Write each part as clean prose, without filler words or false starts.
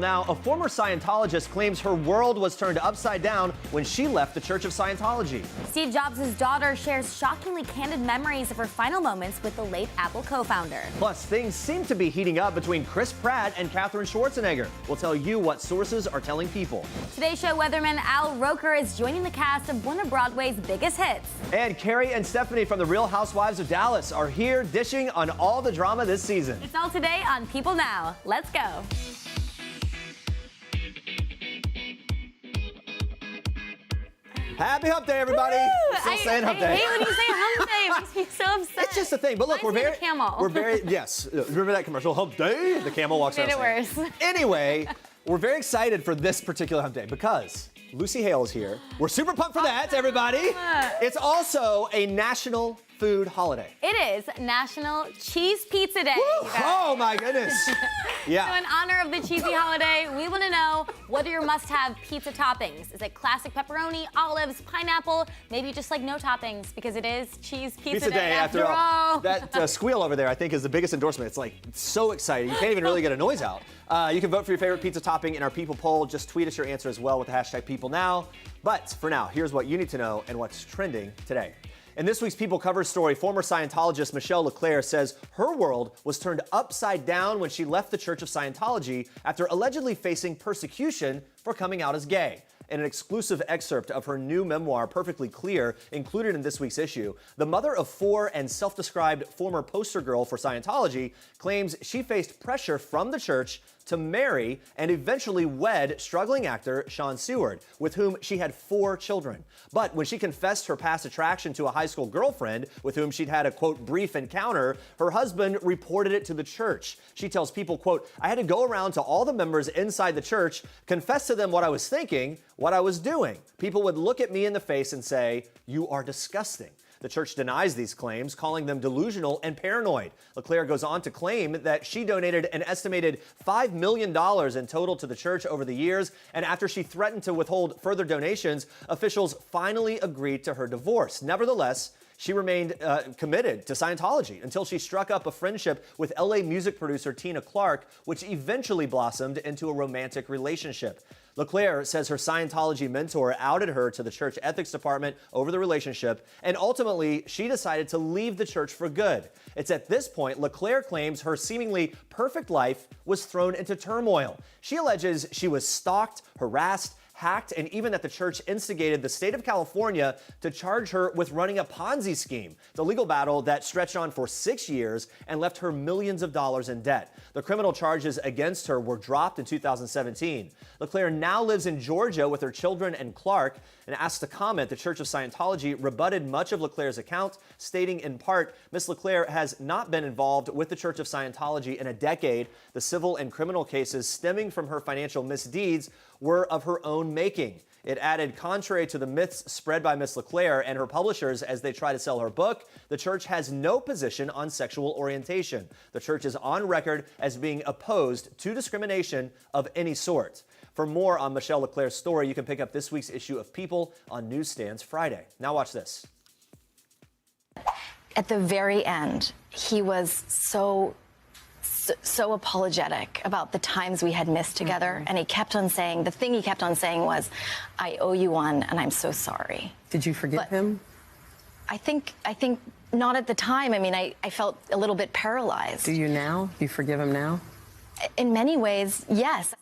Now, a former Scientologist claims her world was turned upside down when she left the Church of Scientology. Steve Jobs' daughter shares shockingly candid memories of her final moments with the late Apple co-founder. Plus, things seem to be heating up between Chris Pratt and Katherine Schwarzenegger. We'll tell you what sources are telling people. Today Show weatherman Al Roker is joining the cast of one of Broadway's biggest hits. And Carrie and Stephanie from the Real Housewives of Dallas are here dishing on all the drama this season. It's all today on People Now. Let's go. Happy Hump Day, everybody. Still saying Hump Day. I hate when you say Hump Day. It makes me so upset. It's just a thing. But look, Reminds we're very, yes. Remember that commercial, Hump Day? The camel walks around. Made it worse. Anyway, we're very excited for this particular Hump Day because Lucy Hale is here. We're super pumped for that, everybody. It's also a national food holiday. It is National Cheese Pizza Day. Oh my goodness. Yeah. So in honor of the cheesy holiday, we want to know, what are your must-have pizza toppings? Is it classic pepperoni, olives, pineapple? Maybe just like no toppings because it is Cheese Pizza Day after all. That squeal over there, I think, is the biggest endorsement. It's like so exciting. You can't even really get a noise out. You can vote for your favorite pizza topping in our People poll. Just tweet us your answer as well with the hashtag PeopleNow. But for now, here's what you need to know and what's trending today. In this week's People cover story, former Scientologist Michelle LeClaire says her world was turned upside down when she left the Church of Scientology after allegedly facing persecution for coming out as gay. In an exclusive excerpt of her new memoir, Perfectly Clear, included in this week's issue, the mother of four and self-described former poster girl for Scientology claims she faced pressure from the church to marry and eventually wed struggling actor Sean Seward, with whom she had 4 children. But when she confessed her past attraction to a high school girlfriend with whom she'd had a, quote, brief encounter, her husband reported it to the church. She tells People, quote, I had to go around to all the members inside the church, confess to them what I was thinking, what I was doing. People would look at me in the face and say, you are disgusting. The church denies these claims, calling them delusional and paranoid. LeClaire goes on to claim that she donated an estimated $5 million in total to the church over the years, and after she threatened to withhold further donations, officials finally agreed to her divorce. Nevertheless, she remained committed to Scientology until she struck up a friendship with LA music producer Tina Clark, which eventually blossomed into a romantic relationship. LeClaire says her Scientology mentor outed her to the church ethics department over the relationship, and ultimately she decided to leave the church for good. It's at this point LeClaire claims her seemingly perfect life was thrown into turmoil. She alleges she was stalked, harassed, hacked, and even that the church instigated the state of California to charge her with running a Ponzi scheme. It's a legal battle that stretched on for 6 years and left her millions of dollars in debt. The criminal charges against her were dropped in 2017. LeClaire now lives in Georgia with her children and Clark, and asked to comment, the Church of Scientology rebutted much of LeClaire's account, stating in part, Ms. LeClaire has not been involved with the Church of Scientology in a decade. The civil and criminal cases stemming from her financial misdeeds were of her own making. It added, contrary to the myths spread by Ms. LeClaire and her publishers as they try to sell her book, the church has no position on sexual orientation. The church is on record as being opposed to discrimination of any sort. For more on Michelle LeClaire's story, you can pick up this week's issue of People on newsstands Friday. Now watch this. At the very end, he was so apologetic about the times we had missed together. And he kept on saying, the thing he kept on saying was, I owe you one and I'm so sorry. Did you forgive him? I think not at the time. I mean, I felt a little bit paralyzed. Do you now? Do you forgive him now? In many ways, yes.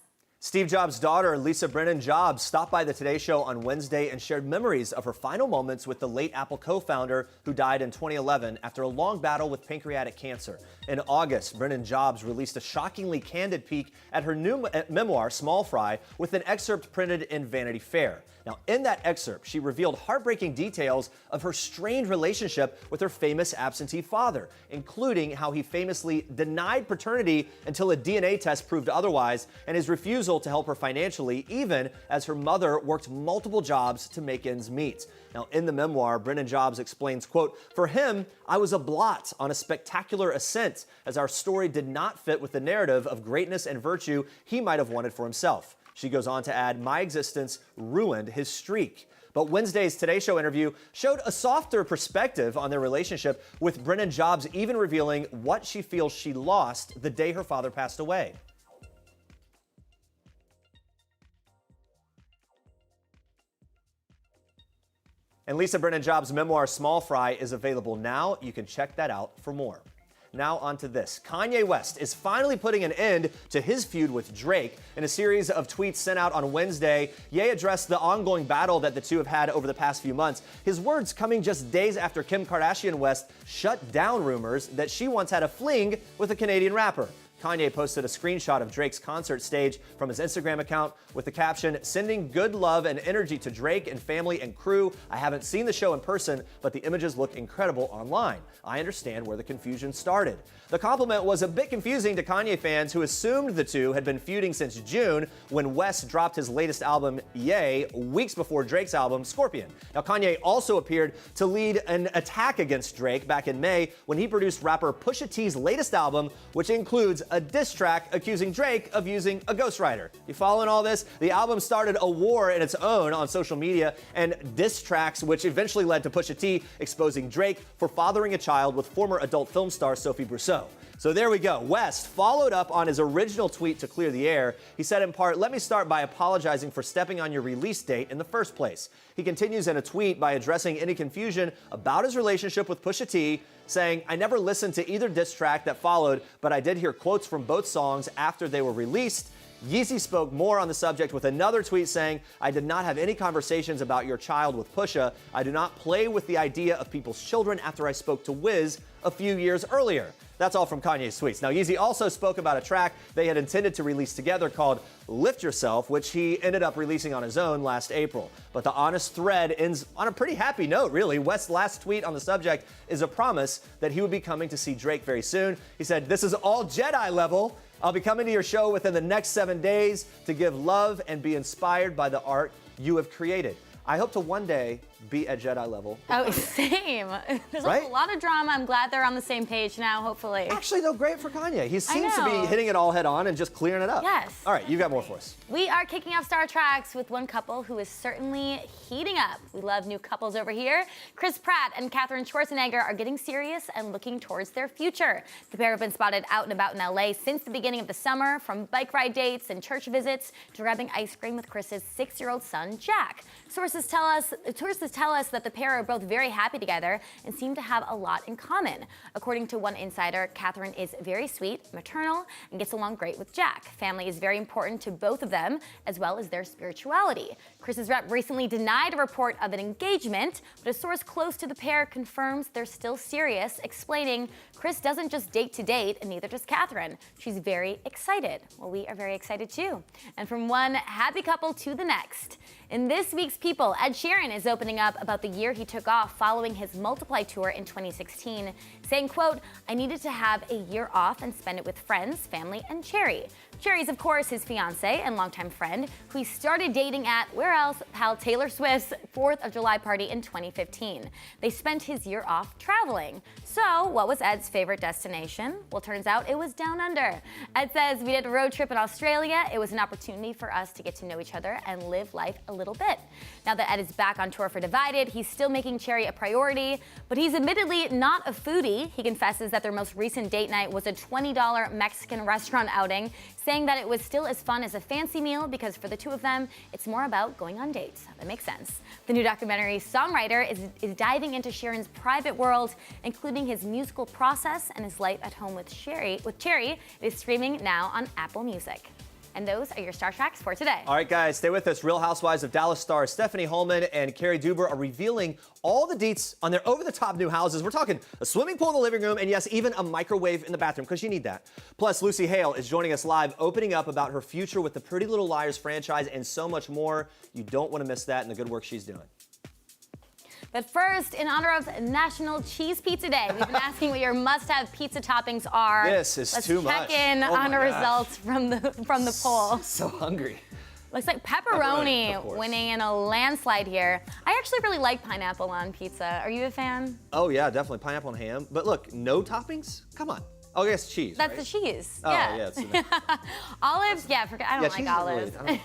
Steve Jobs' daughter, Lisa Brennan Jobs, stopped by the Today Show on Wednesday and shared memories of her final moments with the late Apple co-founder who died in 2011 after a long battle with pancreatic cancer. In August, Brennan Jobs released a shockingly candid peek at her new memoir, Small Fry, with an excerpt printed in Vanity Fair. Now, in that excerpt, she revealed heartbreaking details of her strained relationship with her famous absentee father, including how he famously denied paternity until a DNA test proved otherwise, and his refusal to help her financially, even as her mother worked multiple jobs to make ends meet. Now, in the memoir, Brennan Jobs explains, quote, for him, I was a blot on a spectacular ascent, as our story did not fit with the narrative of greatness and virtue he might have wanted for himself. She goes on to add, my existence ruined his streak. But Wednesday's Today Show interview showed a softer perspective on their relationship, with Brennan Jobs even revealing what she feels she lost the day her father passed away. And Lisa Brennan Jobs' memoir, Small Fry, is available now. You can check that out for more. Now on to this. Kanye West is finally putting an end to his feud with Drake. In a series of tweets sent out on Wednesday, Ye addressed the ongoing battle that the two have had over the past few months. His words coming just days after Kim Kardashian West shut down rumors that she once had a fling with a Canadian rapper. Kanye posted a screenshot of Drake's concert stage from his Instagram account with the caption, "Sending good love and energy to Drake and family and crew. I haven't seen the show in person, but the images look incredible online. I understand where the confusion started." The compliment was a bit confusing to Kanye fans who assumed the two had been feuding since June when West dropped his latest album, Ye, weeks before Drake's album, Scorpion. Now, Kanye also appeared to lead an attack against Drake back in May when he produced rapper Pusha T's latest album, which includes a diss track accusing Drake of using a ghostwriter. You following all this? The album started a war in its own on social media and diss tracks, which eventually led to Pusha T exposing Drake for fathering a child with former adult film star Sophie Brousseau. So there we go. West followed up on his original tweet to clear the air. He said in part, "Let me start by apologizing for stepping on your release date in the first place." He continues in a tweet by addressing any confusion about his relationship with Pusha T, saying, "I never listened to either diss track that followed, but I did hear quotes from both songs after they were released." Yeezy spoke more on the subject with another tweet saying, "I did not have any conversations about your child with Pusha. I do not play with the idea of people's children after I spoke to Wiz a few years earlier." That's all from Kanye's tweets. Now, Yeezy also spoke about a track they had intended to release together called Lift Yourself, which he ended up releasing on his own last April. But the honest thread ends on a pretty happy note, really. West's last tweet on the subject is a promise that he would be coming to see Drake very soon. He said, "This is all Jedi level. I'll be coming to your show within the next 7 days to give love and be inspired by the art you have created. I hope to one day be at Jedi level." Oh, same. There's Right? a lot of drama. I'm glad they're on the same page now, hopefully. Actually, though, great for Kanye. He seems to know. be hitting it all head on and just clearing it up. Yes. All right, you got more for us. We are kicking off Star Tracks with one couple who is certainly heating up. We love new couples over here. Pratt and Katherine Schwarzenegger are getting serious and looking towards their future. The pair have been spotted out and about in LA since the beginning of the summer, from bike ride dates and church visits to grabbing ice cream with Chris's 6-year-old son, Jack. Sources tell us that the pair are both very happy together and seem to have a lot in common. According to one insider, Katherine is very sweet, maternal, and gets along great with Jack. Family is very important to both of them, as well as their spirituality. Chris's rep recently denied a report of an engagement, but a source close to the pair confirms they're still serious, explaining Chris doesn't just date to date, and neither does Katherine. She's very excited. Well, we are very excited too. And from one happy couple to the next. In this week's People, Ed Sheeran is opening up about the year he took off following his Multiply tour in 2016, saying, quote, "I needed to have a year off and spend it with friends, family, and Cherry." Cherry's, of course, his fiancé and longtime friend, who he started dating at, where else, pal Taylor Swift's 4th of July party in 2015. They spent his year off traveling. So, what was Ed's favorite destination? Well, turns out it was down under. Ed says, "We did a road trip in Australia. It was an opportunity for us to get to know each other and live life a little bit." Now that Ed is back on tour for Divided, he's still making Cherry a priority, but he's admittedly not a foodie. He confesses that their most recent date night was a $20 Mexican restaurant outing, saying that it was still as fun as a fancy meal because for the two of them, it's more about going on dates. That makes sense. The new documentary Songwriter is diving into Sheeran's private world, including his musical process and his life at home with Cherry. It is streaming now on Apple Music. And those are your Star Tracks for today. All right, guys, stay with us. Real Housewives of Dallas stars Stephanie Holman and Carrie Duber are revealing all the deets on their over-the-top new houses. We're talking a swimming pool in the living room and, yes, even a microwave in the bathroom, because you need that. Plus, Lucy Hale is joining us live, opening up about her future with the Pretty Little Liars franchise and so much more. You don't want to miss that and the good work she's doing. But first, in honor of National Cheese Pizza Day, we've been asking what your must-have pizza toppings are. This is too much. Let's check in on our results from the poll. So hungry. Looks like pepperoni of course. winning in a landslide here. I actually really like pineapple on pizza. Are you a fan? Oh, yeah, definitely. Pineapple and ham. But look, no toppings? Come on. Oh, I guess cheese, That's right? the cheese. Oh, yeah. it's Olives, yeah, I don't cheese like is really- olives. I don't-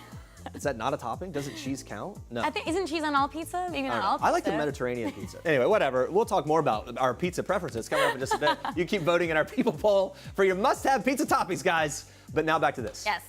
Is that not a topping? Doesn't cheese count? No. I think, isn't cheese on all pizza? Maybe not all pizza. I like the Mediterranean pizza. Anyway, whatever. We'll talk more about our pizza preferences coming up in just a bit. You keep voting in our People poll for your must-have pizza toppings, guys. But now back to this. Yes.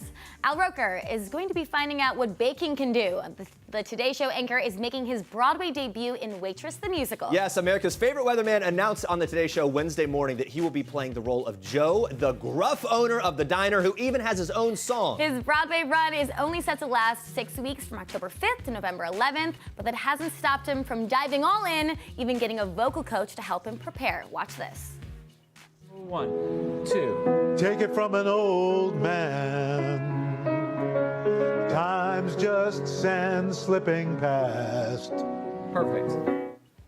Al Roker is going to be finding out what baking can do. The Today Show anchor is making his Broadway debut in Waitress the Musical. Yes, America's favorite weatherman announced on the Today Show Wednesday morning that he will be playing the role of Joe, the gruff owner of the diner who even has his own song. His Broadway run is only set to last 6 weeks from October 5th to November 11th, but that hasn't stopped him from diving all in, even getting a vocal coach to help him prepare. Watch this. 1, 2. Take it from an old man. Time's just sand slipping past. Perfect.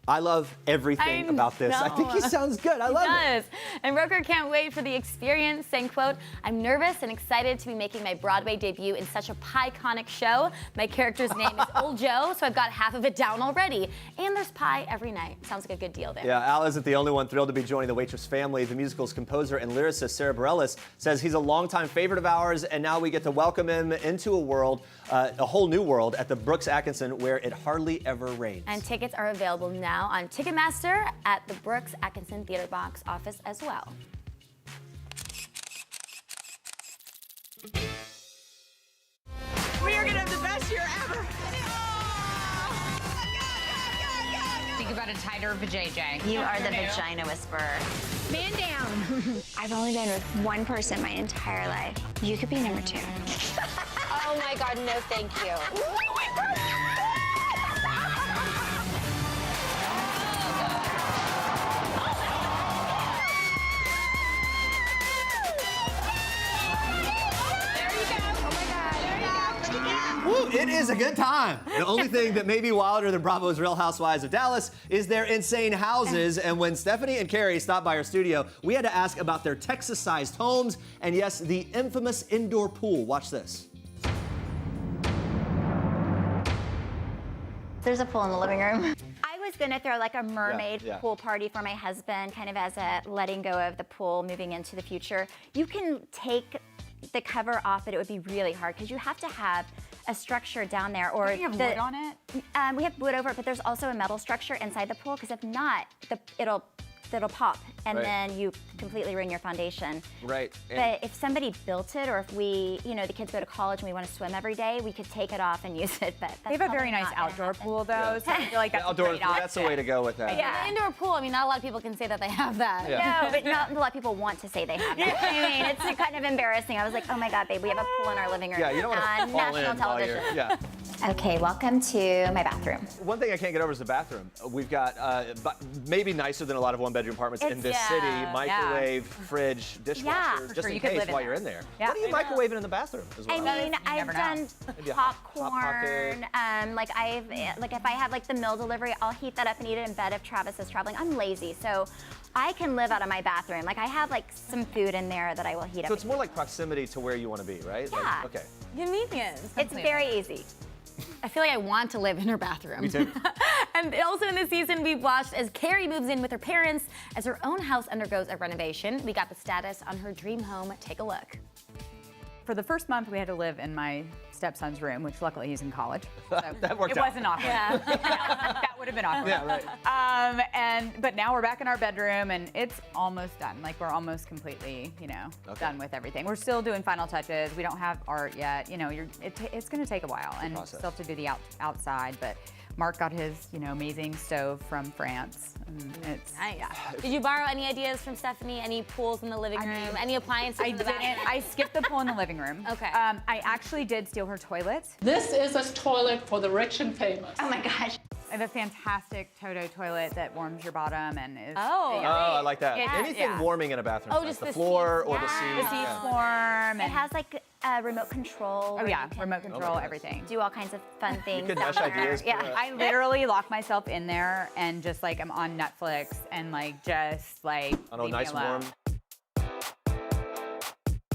I love everything about this. I think he sounds good. I love it. He does. And Roker can't wait for the experience, saying, quote, "I'm nervous and excited to be making my Broadway debut in such a pie-conic show. My character's name is Old Joe, so I've got half of it down already. And there's pie every night." Sounds like a good deal there. Yeah, Al isn't the only one thrilled to be joining the Waitress family. The musical's composer and lyricist Sarah Bareilles says he's a longtime favorite of ours, and now we get to welcome him into a world, a whole new world at the Brooks Atkinson, where it hardly ever rains. And tickets are available now on Ticketmaster at the Brooks Atkinson Theater box office as well. We are gonna have the best year ever. Think about a tighter vajayjay. You are the vagina whisperer. Man down. I've only been with one person my entire life. You could be number 2. Oh my God, no thank you. Woo, it is a good time. The only thing that may be wilder than Bravo's Real Housewives of Dallas is their insane houses. And when Stephanie and Carrie stopped by our studio, we had to ask about their Texas-sized homes and, yes, the infamous indoor pool. Watch this. There's a pool in the living room. I was gonna throw like a mermaid Yeah. pool party for my husband, kind of as a letting go of the pool, moving into the future. You can take the cover off, but it would be really hard because you have to have a structure down there, or Do you have wood on it? We have wood over it, but there's also a metal structure inside the pool because if not, it'll pop, and Right. then you completely ruin your foundation. Right. But if somebody built it, or if we, the kids go to college and we want to swim every day, we could take it off and use it. But They have a very nice outdoor pool, though, so I feel like that's a Outdoor, great that's the option. way to go with that. Yeah. The indoor pool, I mean, not a lot of people can say that they have that. Yeah. No, but not a lot of people want to say they have it. I mean, it's kind of embarrassing. I was like, oh my God, babe, we have a pool in our living room. Yeah, you don't want to on fall national in while you're, television. yeah. Okay, welcome to my bathroom. One thing I can't get over is the bathroom. We've got maybe nicer than a lot of one-bedroom apartments in this city. Microwave, fridge, dishwasher, for just sure. in You could case live in while there. you're in there. Yeah. What are you microwaving in the bathroom as well? I mean, I've never done Maybe a hot popcorn. Like if I have like the meal delivery, I'll heat that up and eat it in bed if Travis is traveling. I'm lazy, so I can live out of my bathroom. Like I have like some food in there that I will heat up. So it's more like proximity to where you want to be, right? Yeah. Like, okay. Convenience. It's very easy. I feel like I want to live in her bathroom. Me too. And also in this season, we've watched as Carrie moves in with her parents as her own house undergoes a renovation. We got the status on her dream home. Take a look. For the first month, we had to live in my stepson's room, which luckily he's in college. So That worked it out. wasn't awkward. Yeah. That would have been awkward. Yeah, right. But now we're back in our bedroom, and it's almost done. Like we're almost completely, done with everything. We're still doing final touches. We don't have art yet. It's going to take a while, and process. still have to do the outside. But Mark got his, amazing stove from France. And it's Nice. Did you borrow any ideas from Stephanie? Any pools in the living room? Any appliances I in the didn't. bathroom? I skipped the pool in the living room. Okay. I actually did steal her toilet. This is a toilet for the rich and famous. Oh my gosh. I have a fantastic Toto toilet that warms your bottom and is. Oh. Oh, I like that. Yeah. Anything Yeah. warming in a bathroom. Oh, is nice. just the the floor seats. or the Yeah. seats. The seats Yeah. warm. It And, has like a remote control. oh where yeah, you can remote control, goodness. everything. do all kinds of fun things. could down mesh there. ideas for Yeah. us. I literally lock myself in there and just like I'm on Netflix and like just like On a leave me nice alone. warm.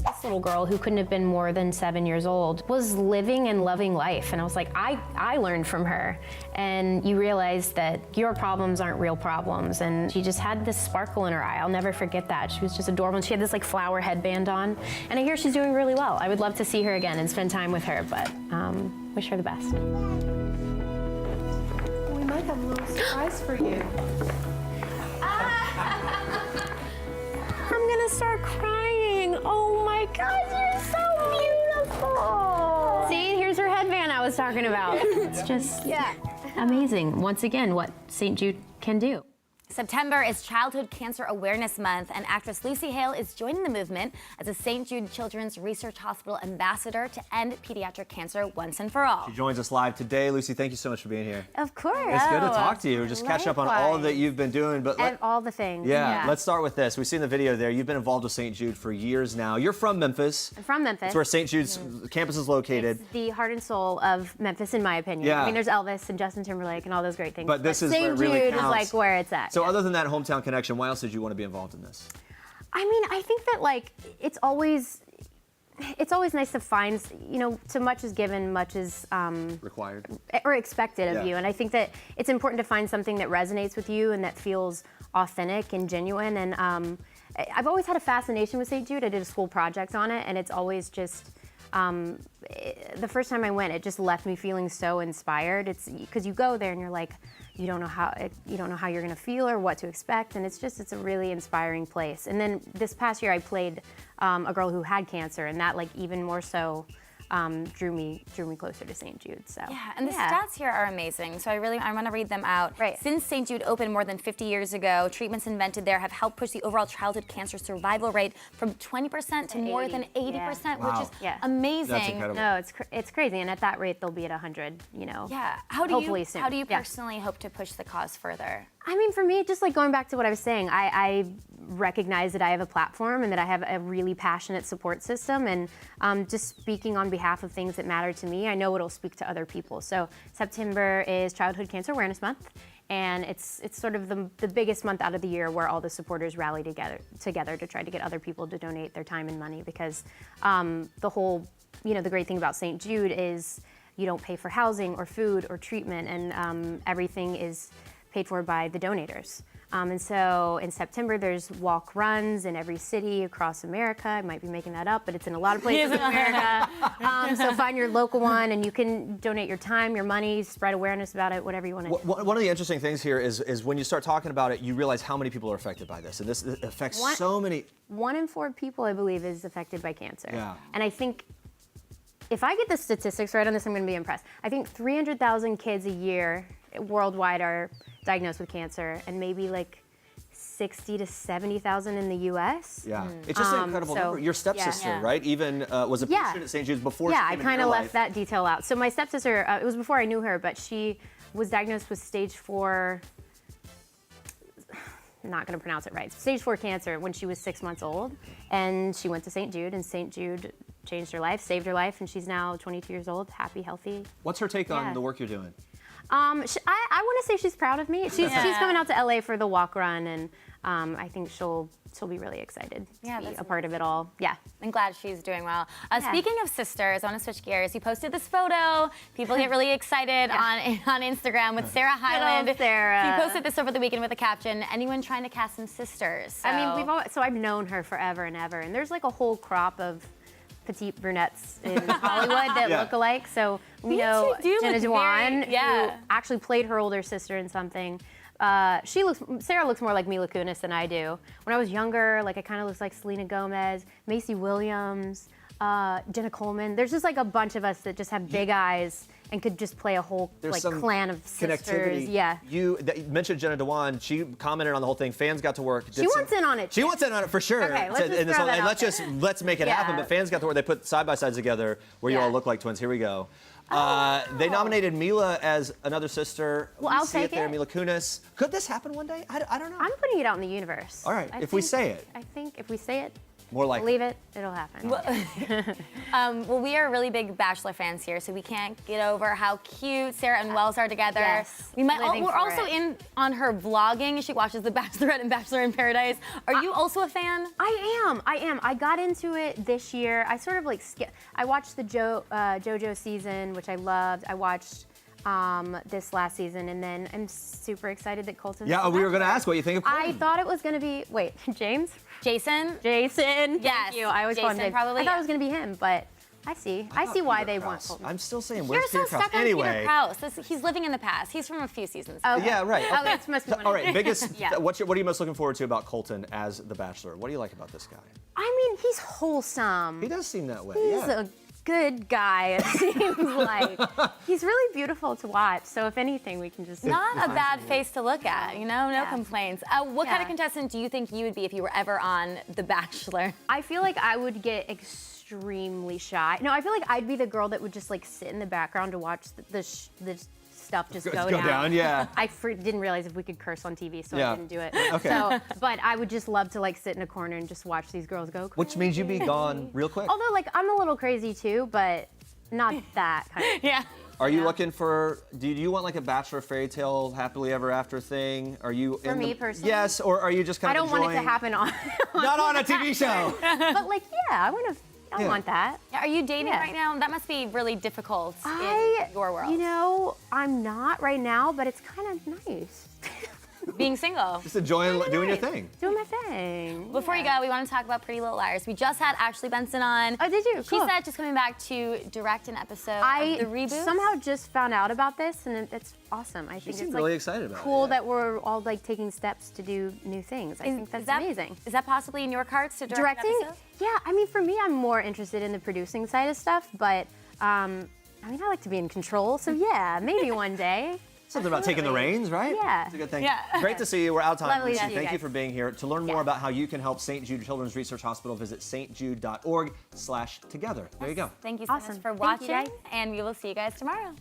This little girl who couldn't have been more than 7 years old was living and loving life. And I was like, I learned from her. And you realize that your problems aren't real problems. And she just had this sparkle in her eye. I'll never forget that. She was just adorable. And she had this like flower headband on. And I hear she's doing really well. I would love to see her again and spend time with her, but wish her the best. We might have a little surprise for you. I'm gonna start crying. Oh my God, you're so beautiful. See, here's her headband I was talking about. It's just amazing. Once again, what St. Jude can do. September is Childhood Cancer Awareness Month, and actress Lucy Hale is joining the movement as a St. Jude Children's Research Hospital ambassador to end pediatric cancer once and for all. She joins us live today. Lucy, thank you so much for being here. Of course. It's good to talk to you. Just catch up on all that you've been doing. But all the things. Yeah, let's start with this. We've seen the video there. You've been involved with St. Jude for years now. You're from Memphis. I'm from Memphis. That's where St. Jude's campus is located. It's the heart and soul of Memphis, in my opinion. Yeah. I mean, there's Elvis and Justin Timberlake and all those great things. But this is where St. it really Jude counts. is like where it's at. So other than that hometown connection, why else did you want to be involved in this? I mean, I think that like it's always nice to find, you know, too much is given, much is required or expected of you. And I think that it's important to find something that resonates with you and that feels authentic and genuine. And I've always had a fascination with St. Jude. I did a school project on it, and it's always just the first time I went, it just left me feeling so inspired. It's because you go there and you're like, you don't know how you're gonna feel or what to expect, and it's a really inspiring place. And then this past year I played a girl who had cancer, and that like even more so drew me closer to St. Jude. So yeah, and the stats here are amazing. So I want to read them out. Right. Since St. Jude opened more than 50 years ago, treatments invented there have helped push the overall childhood cancer survival rate from 20% to more than 80%, which is amazing. That's incredible. No, it's crazy, and at that rate they'll be at 100. You know. Yeah. Hopefully soon. How do you personally hope to push the cause further? I mean, for me, just like going back to what I was saying, I recognize that I have a platform and that I have a really passionate support system, and just speaking on behalf of things that matter to me, I know it'll speak to other people. So September is Childhood Cancer Awareness Month, and it's sort of the biggest month out of the year where all the supporters rally together to try to get other people to donate their time and money, because the whole, you know, the great thing about St. Jude is you don't pay for housing or food or treatment, and everything is paid for by the donators. And so in September, there's walk runs in every city across America. I might be making that up, but it's in a lot of places in America. So find your local one, and you can donate your time, your money, spread awareness about it, whatever you want to do. One of the interesting things here is when you start talking about it, you realize how many people are affected by this. And this affects so many. 1 in 4 people, I believe, is affected by cancer. Yeah. And I think if I get the statistics right on this, I'm going to be impressed. I think 300,000 kids a year worldwide are diagnosed with cancer, and maybe like 60 to 70,000 in the U.S. Yeah, it's just an incredible number. Your stepsister, right? Even was a patient at St. Jude's before. Yeah, she I came kind of into your left life. that detail out. So my stepsister, it was before I knew her, but she was diagnosed with stage 4. I'm not going to pronounce it right. Stage 4 cancer when she was 6 months old, and she went to St. Jude, and St. Jude changed her life, saved her life, and she's now 22 years old, happy, healthy. What's her take on the work you're doing? I want to say she's proud of me. She's coming out to LA for the walk run, and I think she'll be really excited to be a part of it all. Yeah. I'm glad she's doing well. Speaking of sisters, I want to switch gears. You posted this photo. People get really excited on Instagram with Sarah Hyland. Sarah. She posted this over the weekend with a caption, anyone trying to cast some sisters. So. I mean, I've known her forever and ever, and there's like a whole crop of petite brunettes in Hollywood that look alike. So we know Jenna Dewan, who actually played her older sister in something. Sarah looks more like Mila Kunis than I do. When I was younger, like I kind of looked like Selena Gomez, Macy Williams, Jenna Coleman. There's just like a bunch of us that just have big eyes and could just play a whole clan of sisters. Yeah. You mentioned Jenna Dewan. She commented on the whole thing. Fans got to work. She wants in on it. She wants in on it for sure. Okay, let's make it happen. But fans got to work. They put side by sides together where you all look like twins. Here we go. They nominated Mila as another sister. Well, I'll take it there, Mila Kunis. Could this happen one day? I don't know. I'm putting it out in the universe. All right, if we say it. I think if we say it, more likely. Believe it, it'll happen. Well, we are really big Bachelor fans here, so we can't get over how cute Sarah and Wells are together. Yes, We're also in on her vlogging. She watches The Bachelorette and Bachelor in Paradise. Are you also a fan? I am. I got into it this year. I sort of like I watched the JoJo season, which I loved. I watched this last season, and then I'm super excited that Colton. Yeah, we were going to ask what you think of Colton. I thought it was going to be Jason. Jason. Yes. Thank you. I always call him Jason. Probably. I thought it was going to be him, but I see why they want Colton. I'm still saying, You're where's so Peter Krause? stuck on Anyway. Peter Krause. He's living in the past. He's from a few seasons. Okay. Yeah, right. Oh, that must be one All of right, them. biggest. Yeah. What are you most looking forward to about Colton as the Bachelor? What do you like about this guy? I mean, he's wholesome. He does seem that way. He's a good guy, it seems like. He's really beautiful to watch. So if anything, we can just Not a bad face to look at, you know, no complaints. What kind of Yeah. contestant do you think you would be if you were ever on The Bachelor? I feel like I would get extremely shy. No, I feel like I'd be the girl that would just like sit in the background to watch the stuff just go down. Yeah. I didn't realize if we could curse on TV, so Yeah. I didn't do it. Okay. So, but I would just love to like sit in a corner and just watch these girls go crazy. Which means you'd be gone real quick. Although like I'm a little crazy too, but not that kind of. Yeah. Are you looking for? Do you want like a Bachelor fairy tale, happily ever after thing? Are you? For me personally? Yes, or are you just kind I of? don't want it to happen on. Not on a TV show. But like, yeah, I want to. I want that. Are you dating Yeah. right now? That must be really difficult I, in your world. You know, I'm not right now, but it's kind of nice. Being single. Just enjoying doing your thing. Doing my thing. Before you go, we want to talk about Pretty Little Liars. We just had Ashley Benson on. Oh, did you? She Cool. said she's coming back to direct an episode I of the reboot. somehow just found out about this, and it's awesome. I think seemed it's really like excited about it, cool yeah. that we're all like taking steps to do new things. I think that's amazing. Is that possibly in your cards to direct Directing? an episode? Yeah, I mean, for me, I'm more interested in the producing side of stuff, but I mean, I like to be in control, so yeah, maybe one day. Something about taking the reins, right? Yeah. It's a good thing. Yeah. Great to see you. We're out of time. Lovely to see you Thank you guys. for being here. To learn more about how you can help St. Jude Children's Research Hospital, visit stjude.org/together. There you go. Thank you so Awesome. much for Thank you, watching, guys. and we will see you guys tomorrow.